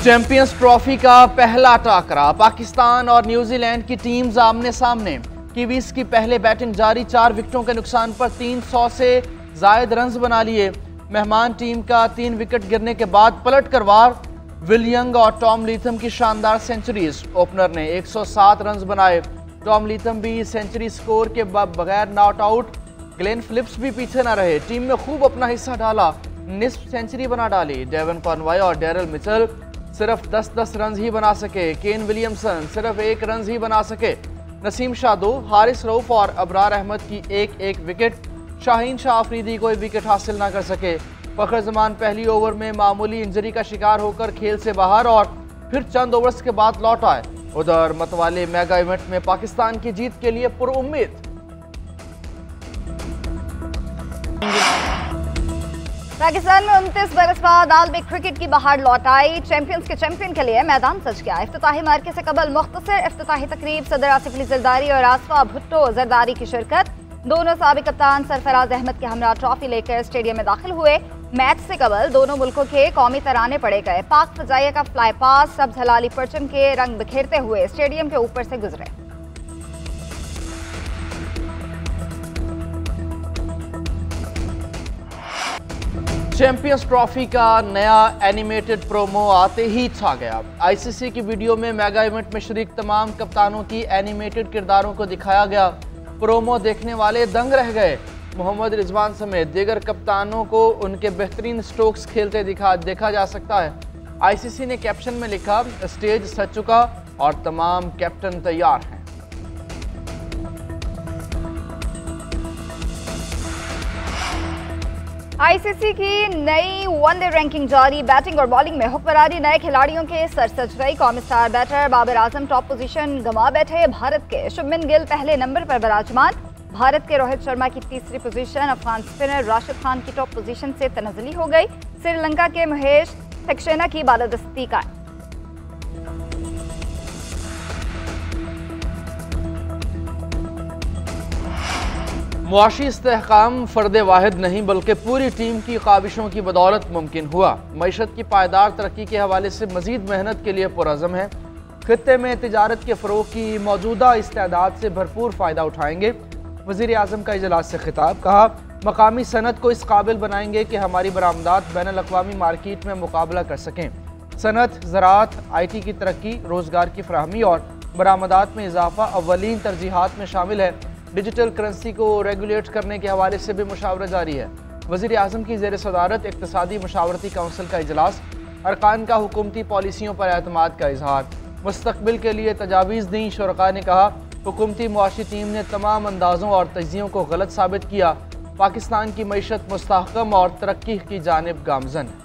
Champions trophy का पहला टाकरा, पाकिस्तान और न्यूजीलैंड की टीम्स आमने सामने। कीवीज की पहले बैटिंग जारी, 4 विकेटों के नुकसान पर 300 से जायद रन्स बना लिए। मेहमान टीम का 3 विकेट गिरने के बाद पलट कर वार, विल यंग और टॉम लीथम की शानदार सेंचुरीज। ओपनर ने 107 रन्स बनाए। टॉम लीथम भी सेंचुरी स्कोर के बगैर नॉट आउट। ग्लेन फिलिप्स भी पीछे न रहे, टीम में खूब अपना हिस्सा डाला, निस्फ सेंचुरी बना डाली। डेवन कॉनवॉय और डैरल मिचेल सिर्फ 10-10 रन ही बना सके। केन विलियमसन सिर्फ 1 रन ही बना सके। नसीम शाह 2, हारिस रऊफ और अबरार अहमद की 1-1 विकेट। शाहीन शाह अफरीदी कोई विकेट हासिल ना कर सके। फखर जमान पहली ओवर में मामूली इंजरी का शिकार होकर खेल से बाहर और फिर चंद ओवर्स के बाद लौट आए। उधर मतवाले मेगा इवेंट में पाकिस्तान की जीत के लिए पुरुम्मीद। पाकिस्तान में 29 बरस बाद आलमी क्रिकेट की बहार लौट आई। चैंपियंस के चैंपियन के लिए मैदान सज गया। इफ्तिताही मार्के से कबल मुख्तसर इफ्तिताही तकरीब, सदर आसिफ अली जरदारी और आसफा भुट्टो जरदारी की शिरकत। दोनों साबिक कप्तान सरफराज अहमद के हमरा ट्रॉफी लेकर स्टेडियम में दाखिल हुए। मैच से कबल दोनों मुल्कों के कौमी तराने पड़े गए। पाक फजाइया का फ्लाई पास सब्ज हलाली परचम के रंग बिखेरते हुए स्टेडियम के ऊपर से गुजरे। चैंपियंस ट्रॉफी का नया एनिमेटेड प्रोमो आते ही छा गया। आईसीसी की वीडियो में मेगा इवेंट में शरीक तमाम कप्तानों की एनिमेटेड किरदारों को दिखाया गया। प्रोमो देखने वाले दंग रह गए। मोहम्मद रिजवान समेत दीगर कप्तानों को उनके बेहतरीन स्ट्रोक्स खेलते देखा जा सकता है। आईसीसी ने कैप्शन में लिखा, स्टेज सज चुका और तमाम कैप्टन तैयार हैं। आईसीसी की नई वनडे रैंकिंग जारी। बैटिंग और बॉलिंग में हुक्मरानी नए खिलाड़ियों के सर सज गई। कौमी star batter Babar Azam top position गंवा बैठे। भारत के शुभमन गिल पहले नंबर पर विराजमान। भारत के रोहित शर्मा की तीसरी पोजीशन। अफगान स्पिनर राशिद खान की टॉप पोजीशन से तनज़ली हो गई। श्रीलंका के महेश सक्सेना की बालादस्ती का। मुआशी इस्तेहकाम फ़र्द वाहिद नहीं बल्कि पूरी टीम की ख्वाहिशों की बदौलत मुमकिन हुआ। मईशत की पायदार तरक्की के हवाले से मज़ीद मेहनत के लिए पुरज़म है। खित्ते में तिजारत के फ़रोग़ की मौजूदा इस्तेदाद से भरपूर फ़ायदा उठाएंगे। वज़ीर आज़म का इजलास से खिताब, कहा मकामी सनत को इस काबिल बनाएंगे कि हमारी बरामदात बैनुल अक़वामी मार्केट में मुकाबला कर सकें। सनत, ज़राअत, IT की तरक्की, रोज़गार की फराहमी और बरामदात में इजाफ़ा अव्वलीन तरजीहात में शामिल है। डिजिटल करेंसी को रेगुलेट करने के हवाले से भी मुशावरा जारी है। वज़ीर आज़म की ज़ेर सदारत इक़्तिसादी मशावरती काउंसिल का इजलास। अरकान का हुकूमती पॉलिसियों पर एतमाद का इजहार। मुस्तक़बिल के लिए तजावीज़ दी। शुरका ने कहा, हुकूमती मुआशी टीम ने तमाम अंदाज़ों और तज्ज़ियों को गलत साबित किया। पाकिस्तान की मईशत मुस्तहकम और तरक्की की जानिब गामज़न है।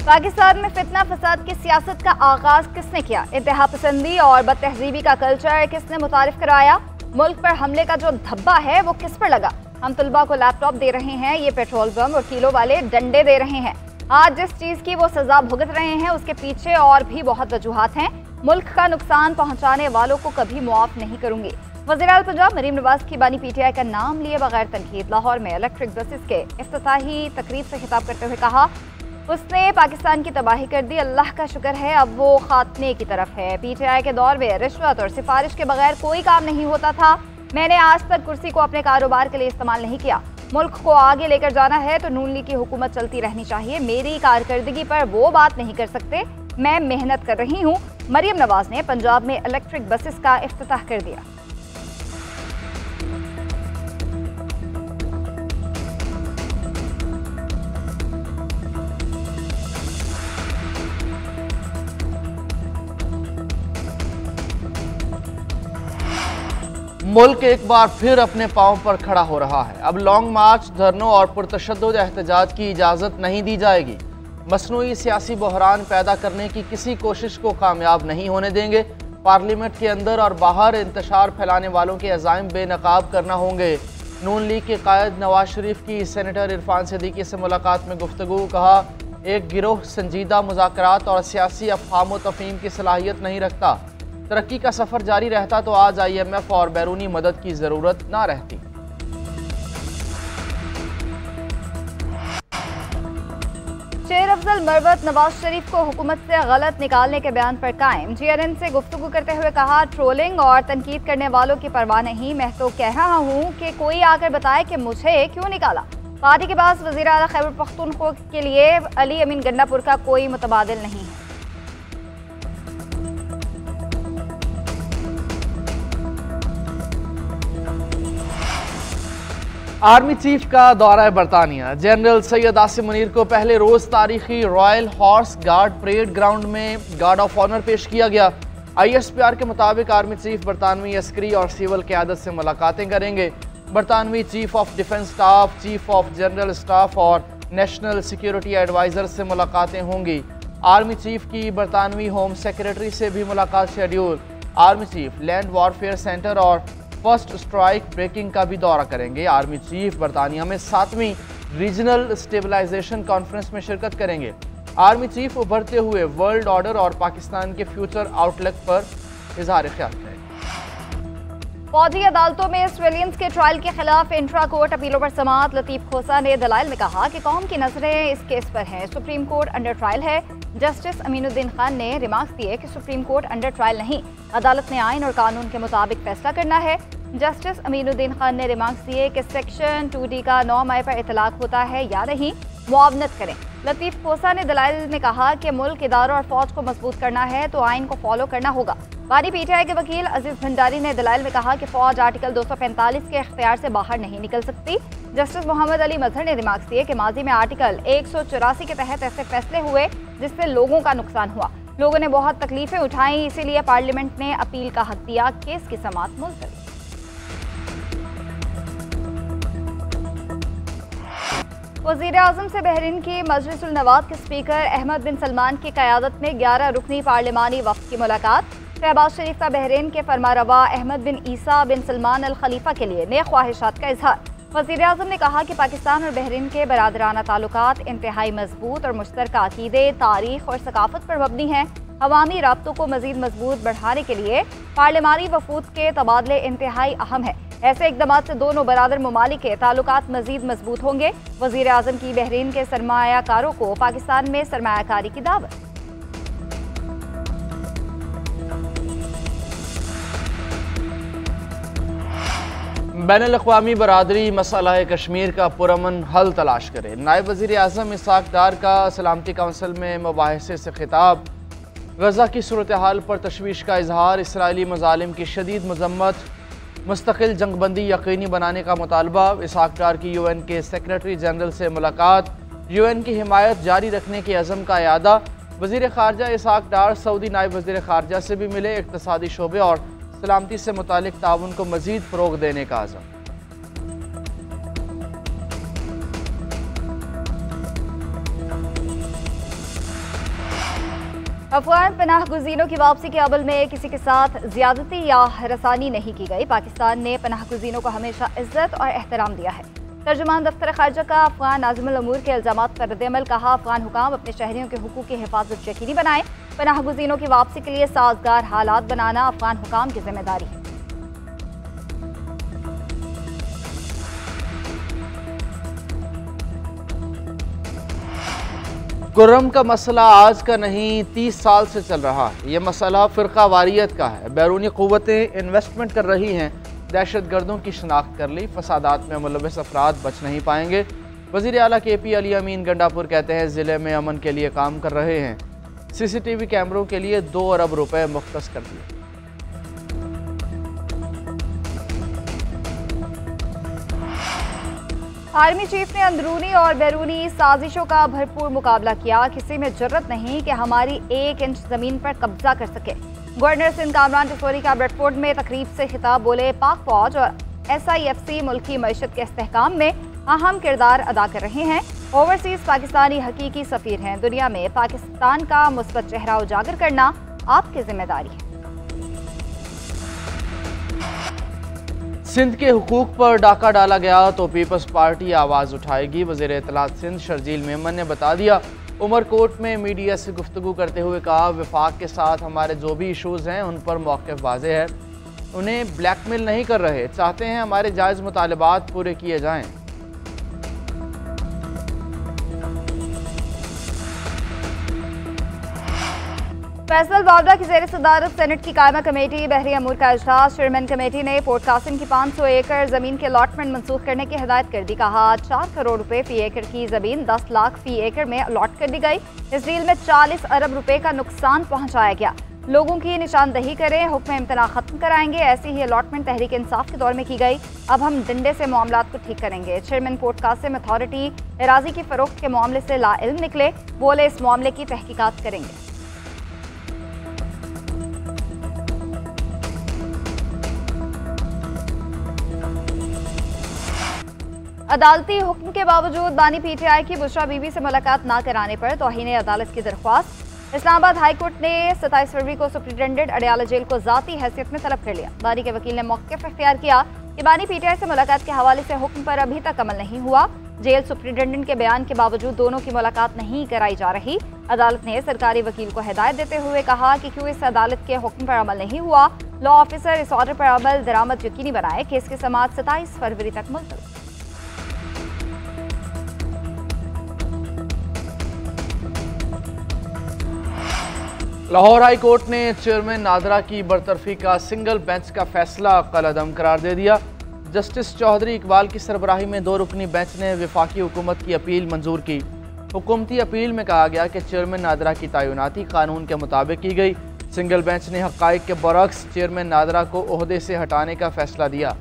पाकिस्तान में फितना फसाद की सियासत का आगाज किसने किया? इंतहा पसंदी और बदतहजीबी का कल्चर किसने मुतारिफ कराया? मुल्क पर हमले का जो धब्बा है वो किस पर लगा? हम तलबा को लैपटॉप दे रहे हैं, ये पेट्रोल बम और किलो वाले डंडे दे रहे हैं। आज जिस चीज़ की वो सजा भुगत रहे हैं उसके पीछे और भी बहुत वजूहात हैं। मुल्क का नुकसान पहुँचाने वालों को कभी मुआफ नहीं करूँगी। वज़ीर-ए-आला पंजाब मरीम नवाज की बानी PTI का नाम लिए बगैर तनकीद। लाहौर में इलेक्ट्रिक बसेस के इफ्तिताही तकरीब से खिताब करते हुए कहा, उसने पाकिस्तान की तबाही कर दी, अल्लाह का शुक्र है अब वो खात्मे की तरफ है। PTI के दौर में रिश्वत और सिफारिश के बगैर कोई काम नहीं होता था। मैंने आज तक कुर्सी को अपने कारोबार के लिए इस्तेमाल नहीं किया। मुल्क को आगे लेकर जाना है तो नून लीग की हुकूमत चलती रहनी चाहिए। मेरी कारकर्दगी पर वो बात नहीं कर सकते, मैं मेहनत कर रही हूँ। मरीम नवाज ने पंजाब में इलेक्ट्रिक बसेस का इफ्तिताह कर दिया। मुल्क एक बार फिर अपने पांव पर खड़ा हो रहा है। अब लॉन्ग मार्च, धरनों और पुरतशद्दुद एहतजाज की इजाज़त नहीं दी जाएगी। मसनूई सियासी बहरान पैदा करने की किसी कोशिश को कामयाब नहीं होने देंगे। पार्लियामेंट के अंदर और बाहर इंतशार फैलाने वालों के अज़ाइम बेनकाब करना होंगे। नून लीग के कायद नवाज शरीफ की सेनेटर इरफान सिद्दीकी से मुलाकात में गुफ्तगू, कहा एक गिरोह संजीदा मुज़ाकरात और सियासी अफ़हाम व तफ़हीम की सलाहियत नहीं रखता। तरक्की का सफ़र जारी रहता तो आज IMF और बैरूनी मदद की ज़रूरत ना रहती। शेर अफजल मरवत नवाज शरीफ को हुकूमत से गलत निकालने के बयान पर कायम। GNN से गुफ्तगू करते हुए कहा, ट्रोलिंग और तनकीद करने वालों की परवाह नहीं, मैं तो कह रहा हूँ कि कोई आकर बताए कि मुझे क्यों निकाला। पार्टी के पास वज़ीर आला खैबर पख्तूनख्वा के लिए अली अमीन गंडापुर का कोई मुतबादिल नहीं है। आर्मी चीफ का दौरा बरतानिया। जनरल सैयद आसिम मुनीर को पहले रोज तारीखी royal horse guard parade ground में गार्ड ऑफ ऑनर पेश किया गया। ISPR के मुताबिक आर्मी चीफ बरतानवी अस्करी और सिविल क़यादत से मुलाकातें करेंगे। बरतानवी chief of defence staff, chief of general staff और नेशनल सिक्योरिटी एडवाइज़र से मुलाकातें होंगी। आर्मी चीफ की बरतानवी होम सेक्रेटरी से भी मुलाकात schedule. Army chief land warfare centre और फर्स्ट स्ट्राइक ब्रेकिंग का भी दौरा करेंगे। आर्मी चीफ बरतानिया में 7वीं रीजनल स्टेबलाइजेशन कॉन्फ्रेंस में शिरकत करेंगे। आर्मी चीफ उभरते हुए वर्ल्ड ऑर्डर और पाकिस्तान के फ्यूचर आउटलुक पर इजहार ख्याल करेंगे। फौजी अदालतों में सिविलियंस के ट्रायल के खिलाफ इंट्रा कोर्ट अपीलों पर समाअत। लतीफ खोसा ने दलाइल में कहा कि कौम की नजरें इस केस पर हैं। सुप्रीम कोर्ट अंडर ट्रायल है। जस्टिस अमीनुद्दीन खान ने रिमार्क्स दिए कि सुप्रीम कोर्ट अंडर ट्रायल नहीं, अदालत ने आइन और कानून के मुताबिक फैसला करना है। जस्टिस अमीनुद्दीन खान ने रिमार्क्स दिए कि सेक्शन 2D का 9 मई पर इतलाक होता है या नहीं, मुआवनत करें। लतीफ खोसा ने दलाइल में कहा कि मुल्क, इदारों और फौज को मजबूत करना है तो आइन को फॉलो करना होगा। बानी PTI के वकील अजीज भंडारी ने दलाइल में कहा कि फौज आर्टिकल 245 के इख्तियार से बाहर नहीं निकल सकती। जस्टिस मोहम्मद अली मजहर ने रिमार्क्स दिए कि माजी में आर्टिकल 184 के तहत ऐसे फैसले हुए जिससे लोगों का नुकसान हुआ, लोगों ने बहुत तकलीफें उठाई, इसीलिए पार्लियामेंट ने अपील का हक दिया। केस की समाअत मुलतवी। वज़ीर आज़म से बहरीन की मजलिस उल नवाब के स्पीकर अहमद बिन सलमान की क़यादत में 11 रुकनी पार्लिमानी वफ़द की मुलाकात। शहबाज शरीफ का बहरीन के फरमारवा अहमद बिन ईसा बिन सलमान अल खलीफा के लिए नेक ख्वाहिशात का इजहार। वज़ीर आज़म ने कहा कि पाकिस्तान और बहरीन के बरादराना ताल्लुकात इंतहाई मजबूत और मुश्तरका अक़ीदे, तारीख़ और सकाफ़त पर मबनी हैं। अवामी राब्तों को मज़ीद मजबूत बढ़ाने के लिए पार्लिमानी वफूद के तबादले इंतहाई अहम है। ऐसे इक़दाम से दोनों बरादर ममालिक के ताल्लुकात मज़ीद मजबूत होंगे। वज़ीर आज़म की बहरीन के सरमायाकारों को पाकिस्तान में सरमायाकारी की दावत। बैनुल-अक़वामी बरादरी मसला कश्मीर का पुरअमन हल तलाश करे। नायब वज़ीर आज़म इसाक डार का सलामती काउंसिल में मुबाहिसे से खिताब। गज़ा की सूरत हाल पर तशवीश का इजहार। इसराइली मज़ालिम की शदीद मज़म्मत। मुस्तकिल जंगबंदी यकीनी बनाने का मुतालबा। इसाक डार की UN के सेक्रेटरी जनरल से मुलाकात। UN की हिमायत जारी रखने के अज़म का इयादा। वज़ीर ख़ारजा इसाक डार सऊदी नायब वज़ीर ख़ारजा से भी मिले। इक़्तिसादी शोबे और सलामती से मुतालिक ताउन को मज़ीद फ़रोग़ देने का अज़म। अफगान पनाह गुज़ीनों की वापसी के अमल में किसी के साथ ज़्यादती या हरासानी नहीं की गई। पाकिस्तान ने पनाह गुज़ीनों को हमेशा इज्जत और एहतराम दिया है। तर्जुमान दफ्तर ख़ारजा का अफगान नाज़िमुल अमूर के इल्ज़ामात पर रद्द-ए-अमल। कहा, अफगान हुकाम अपने शहरियों के हुकूक़ की हिफाजत यकीनी बनाएं। पनाह गुज़ीनों की वापसी के लिए साजगार हालात बनाना अफगान हुकाम की जिम्मेदारी है। कुर्रम का मसला आज का नहीं, 30 साल से चल रहा है। ये मसला फ़िरका वारियत का है। बैरूनी क़ुव्वतें इन्वेस्टमेंट कर रही हैं। दहशत गर्दों की शनाख्त कर ली। फसादात में मुलव्वस अफराद बच नहीं पाएंगे। वज़ीर आला KP अली अमीन गंडापुर कहते हैं ज़िले में अमन के लिए काम कर रहे हैं। CCTV कैमरों के लिए 2 अरब रुपए मुख्तस कर दिए। आर्मी चीफ ने अंदरूनी और बैरूनी साजिशों का भरपूर मुकाबला किया। किसी में जुर्रत नहीं कि हमारी 1 इंच जमीन पर कब्जा कर सके। गवर्नर सिंध कामरान टिसोरी का ब्रेडफोर्ड में तकरीब से खिताब बोले, पाक फौज और SIFC मुल्क की मईशत के इस्तेहकाम में अहम किरदार अदा कर रहे हैं। ओवरसीज पाकिस्तानी हकीकी सफ़ीर हैं। दुनिया में पाकिस्तान का मुस्बत चेहरा उजागर करना आपकी जिम्मेदारी है। सिंध के हुकूक पर डाका डाला गया तो पीपल्स पार्टी आवाज़ उठाएगी। वज़ीर इत्तलात सिंध शर्जील मेमन ने बता दिया। उमरकोट में मीडिया से गुफ्तगू करते हुए कहा, वफाक के साथ हमारे जो भी इशूज़ हैं उन पर मौक़िफ़ वाज़ेह है। उन्हें ब्लैकमेल नहीं कर रहे, चाहते हैं हमारे जायज़ मुतालबात पूरे किए जाएँ। फैसल बावड़ा की ज़ेर सदारत सेनेट की कायमा कमेटी बहरी अमूर का इजलास। चेयरमैन कमेटी ने पोर्ट कासिम की 500 एकड़ जमीन के अलॉटमेंट मनसूख करने की हिदायत कर दी। कहा 4 करोड़ रुपए फी एकड़ की जमीन 10 लाख फी एकड़ में अलॉट कर दी गई। इस डील में 40 अरब रुपए का नुकसान पहुंचाया गया। लोगों की निशानदही करें, हुक्म इम्तना खत्म कराएंगे। ऐसी ही अलॉटमेंट तहरीक इंसाफ के दौर में की गई। अब हम डंडे से मामलात को ठीक करेंगे। चेयरमैन पोर्ट कासिम अथॉरिटी एराजी की फरोख्त के मामले से लाइल्म निकले, बोले इस मामले की तहकीकात करेंगे। अदालती हुक्म के बावजूद बानी पीटीआई की बुशरा बीबी से मुलाकात न कराने पर तौहीन अदालत की दरख्वास्त। इस्लामाबाद हाई कोर्ट ने 27 फरवरी को सुप्रिटेंडेंट अडयाला जेल को जाती हैसियत में तलब कर लिया। बानी के वकील ने मौक़िफ़ इख्तियार किया कि बानी पीटीआई से मुलाकात के हवाले से हुक्म पर अभी तक अमल नहीं हुआ। जेल सुप्रिटेंडेंट के बयान के बावजूद दोनों की मुलाकात नहीं कराई जा रही। अदालत ने सरकारी वकील को हिदायत देते हुए कहा कि क्यों इस अदालत के हुक्म पर अमल नहीं हुआ, लॉ ऑफिसर इस ऑर्डर पर अमल दरामद यकीनी बनाए। केस की समाअत 27 फरवरी तक मुलतवी। लाहौर हाई कोर्ट ने चेयरमैन नादरा की बरतरफी का सिंगल बेंच का फैसला कलअदम करार दे दिया। जस्टिस चौधरी इकबाल की सरबराही में 2 रुकनी बेंच ने वफाकी हुकूमत की अपील मंजूर की। हुकूमती अपील में कहा गया कि चेयरमैन नादरा की तैनाती कानून के मुताबिक की गई। सिंगल बेंच ने हक़ाइक़ के बरअक्स चेयरमैन नादरा को ओहदे से हटाने का फैसला दिया।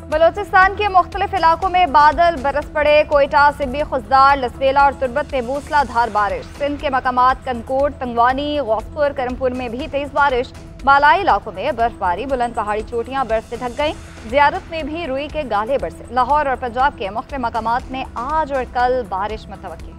बलोचिस्तान के मुख्तलिफ इलाकों में बादल बरस पड़े। कोयटा, सिब्बी, खुजदार, लसवेला और तुर्बत में मूसलाधार बारिश। सिंध के मकामात कनकोट, तंगवानी, गौसपुर, करमपुर में भी तेज बारिश। बालाई इलाकों में बर्फबारी, बुलंद पहाड़ी चोटियां बर्फ से ढक गईं। ज़ियारत में भी रुई के गाले बरसे। लाहौर और पंजाब के मुख्तलिफ मकामात में आज और कल बारिश मुतवक्किल।